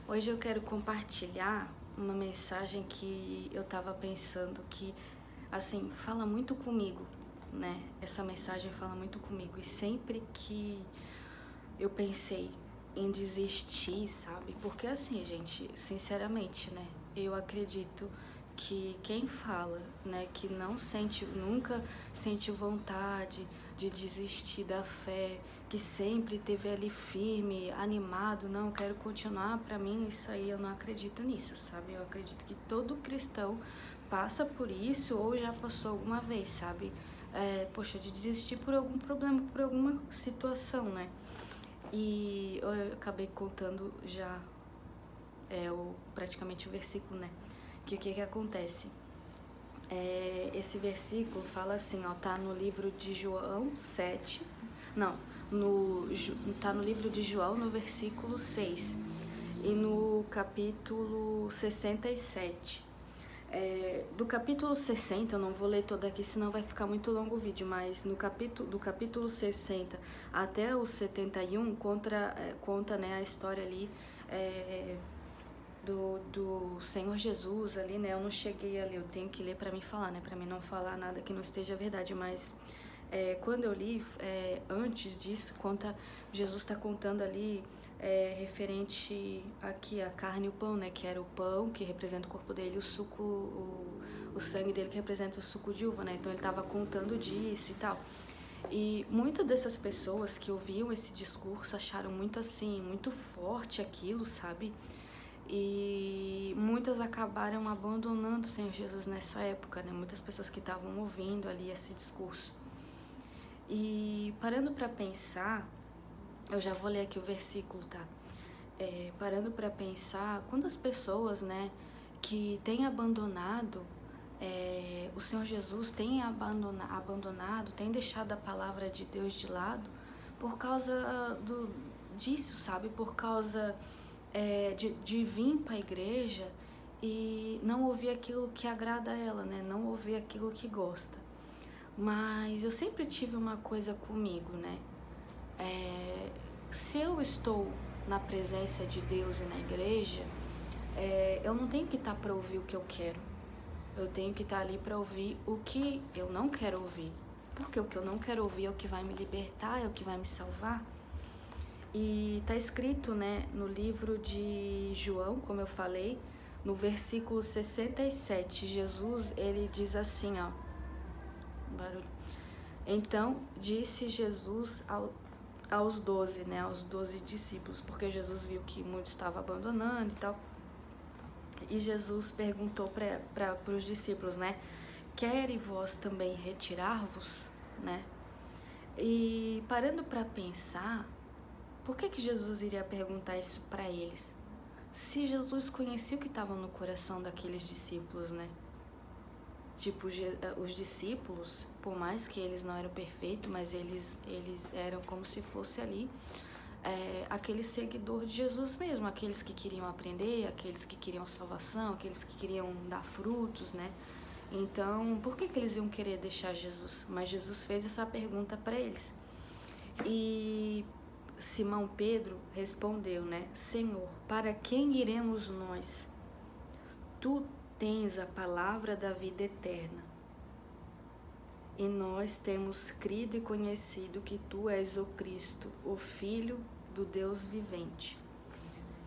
Hoje eu quero compartilhar uma mensagem que eu estava pensando que, assim, fala muito comigo, né? Essa mensagem fala muito comigo. E sempre que eu pensei em desistir, sabe? Porque assim, gente, sinceramente, né? Eu acredito que quem fala, né, que não sente, nunca sentiu vontade de desistir da fé, que sempre teve ali firme, animado, não, quero continuar, pra mim isso aí eu não acredito nisso, sabe? Eu acredito que todo cristão passa por isso ou já passou alguma vez, sabe? Poxa, de desistir por algum problema, por alguma situação, né? E eu acabei contando já praticamente o versículo, né? Que o que acontece? Esse versículo fala assim, ó, tá no livro de João 7, não, tá no livro de João, no versículo 6, e no capítulo 67. Do capítulo 60, eu não vou ler todo aqui, senão vai ficar muito longo o vídeo, mas do capítulo 60 até o 71 conta, né, a história ali do Senhor Jesus ali, né? Eu não cheguei ali, eu tenho que ler para mim falar, né? Para mim não falar nada que não esteja verdade, mas quando eu li, antes disso, Jesus está contando ali referente aqui a carne e o pão, né? Que era o pão, que representa o corpo dele, o suco, o sangue dele, que representa o suco de uva, né? Então ele estava contando disso e tal. E muitas dessas pessoas que ouviam esse discurso acharam muito assim, muito forte aquilo, sabe? E muitas acabaram abandonando o Senhor Jesus nessa época, né? Muitas pessoas que estavam ouvindo ali esse discurso. E parando para pensar, eu já vou ler aqui o versículo, tá? Parando para pensar, quando as pessoas, né, que têm abandonado o Senhor Jesus, têm abandonado, têm deixado a palavra de Deus de lado por causa disso, sabe? Por causa de vir para a igreja e não ouvir aquilo que agrada a ela, né? Não ouvir aquilo que gosta. Mas eu sempre tive uma coisa comigo, né? Se eu estou na presença de Deus e na igreja, eu não tenho que estar para ouvir o que eu quero. Eu tenho que estar ali para ouvir o que eu não quero ouvir. Porque o que eu não quero ouvir é o que vai me libertar, é o que vai me salvar. E está escrito, né, no livro de João, como eu falei, no versículo 67, Jesus, ele diz assim, ó, barulho. Então, disse Jesus aos 12, né, aos 12 discípulos, porque Jesus viu que muitos estavam abandonando e tal. E Jesus perguntou para os discípulos, né, querem vós também retirar-vos, né? E parando para pensar, por que Jesus iria perguntar isso para eles? Se Jesus conhecia o que estava no coração daqueles discípulos, né? Tipo, os discípulos, por mais que eles não eram perfeitos, mas eles eram como se fosse ali aquele seguidor de Jesus mesmo, aqueles que queriam aprender, aqueles que queriam salvação, aqueles que queriam dar frutos, né? Então, por que eles iam querer deixar Jesus? Mas Jesus fez essa pergunta para eles. E Simão Pedro respondeu, né? Senhor, para quem iremos nós? Tu tens a palavra da vida eterna. E nós temos crido e conhecido que tu és o Cristo, o Filho do Deus vivente.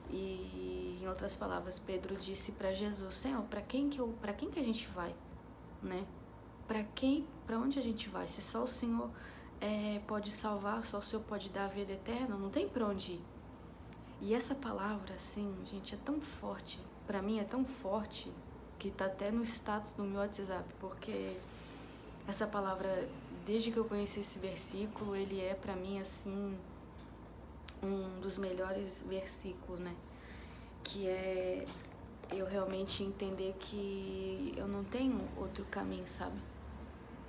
E em outras palavras, Pedro disse para Jesus, Senhor, para quem que a gente vai, né? Para onde a gente vai? Se só o Senhor pode salvar, só o Senhor pode dar a vida eterna, não tem para onde ir. E essa palavra, assim, gente, é tão forte, para mim é tão forte, que tá até no status do meu WhatsApp, porque essa palavra, desde que eu conheci esse versículo, ele é para mim, assim, um dos melhores versículos, né? Que é eu realmente entender que eu não tenho outro caminho, sabe?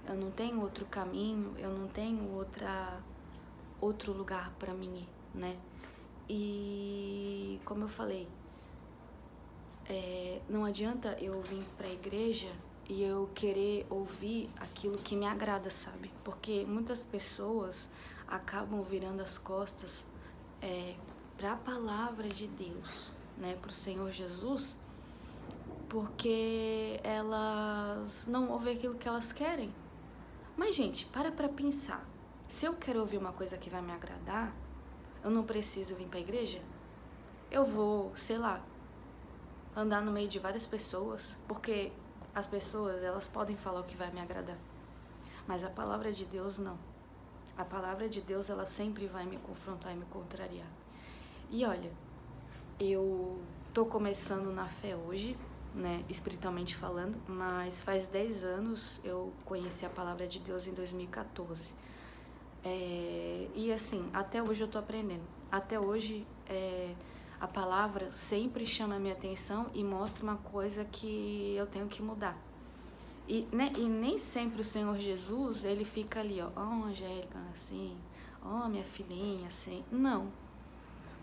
Eu não tenho outro caminho, eu não tenho outro lugar para mim ir, né? E como eu falei, não adianta eu vir para a igreja e eu querer ouvir aquilo que me agrada, sabe? Porque muitas pessoas acabam virando as costas para a palavra de Deus, né, para o Senhor Jesus, porque elas não ouvem aquilo que elas querem. Mas, gente, para pensar. Se eu quero ouvir uma coisa que vai me agradar, eu não preciso vir para a igreja? Eu vou, sei lá, andar no meio de várias pessoas, porque as pessoas, elas podem falar o que vai me agradar. Mas a palavra de Deus, não. A palavra de Deus, ela sempre vai me confrontar e me contrariar. E olha, eu tô começando na fé hoje, né, espiritualmente falando, mas faz 10 anos eu conheci a palavra de Deus em 2014. E assim, até hoje eu tô aprendendo. Até hoje, a palavra sempre chama a minha atenção e mostra uma coisa que eu tenho que mudar. E nem sempre o Senhor Jesus, ele fica ali, ó, Angélica, assim, minha filhinha, assim. Não.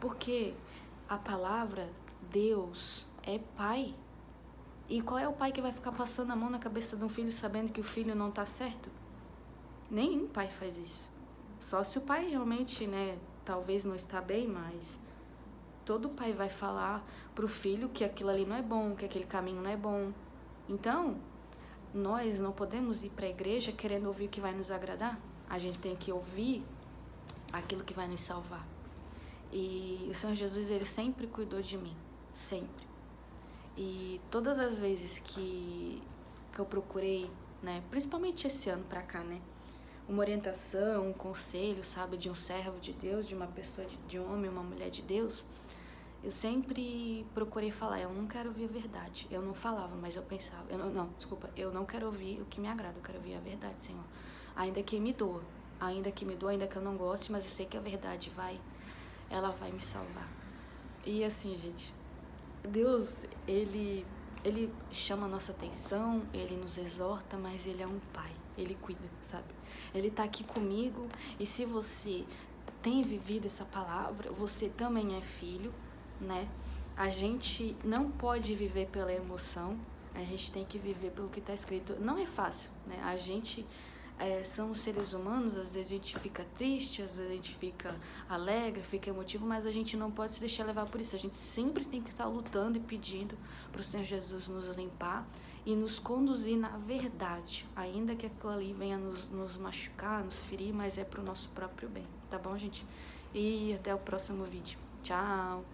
Porque a palavra, Deus, é pai. E qual é o pai que vai ficar passando a mão na cabeça de um filho sabendo que o filho não tá certo? Nenhum pai faz isso. Só se o pai realmente, né, talvez não está bem, mas todo pai vai falar pro filho que aquilo ali não é bom, que aquele caminho não é bom. Então, nós não podemos ir para a igreja querendo ouvir o que vai nos agradar. A gente tem que ouvir aquilo que vai nos salvar. E o Senhor Jesus, ele sempre cuidou de mim. Sempre. E todas as vezes que eu procurei, né, principalmente esse ano pra cá, né, uma orientação, um conselho, sabe, de um servo de Deus, de uma pessoa, de um homem, uma mulher de Deus, eu sempre procurei falar, eu não quero ouvir a verdade. Eu não falava, mas eu pensava, eu não quero ouvir o que me agrada, eu quero ouvir a verdade, Senhor. Ainda que me doa, ainda que eu não goste, mas eu sei que a verdade ela vai me salvar. E assim, gente, Deus, ele chama a nossa atenção, ele nos exorta, mas ele é um pai, ele cuida, sabe? Ele tá aqui comigo, e se você tem vivido essa palavra, você também é filho, né? A gente não pode viver pela emoção, a gente tem que viver pelo que está escrito. Não é fácil, né? A gente somos seres humanos, às vezes a gente fica triste, às vezes a gente fica alegre, fica emotivo, mas a gente não pode se deixar levar por isso. A gente sempre tem que estar lutando e pedindo para o Senhor Jesus nos limpar e nos conduzir na verdade, ainda que aquilo ali venha nos machucar, nos ferir, mas é para o nosso próprio bem, tá bom, gente? E até o próximo vídeo. Tchau!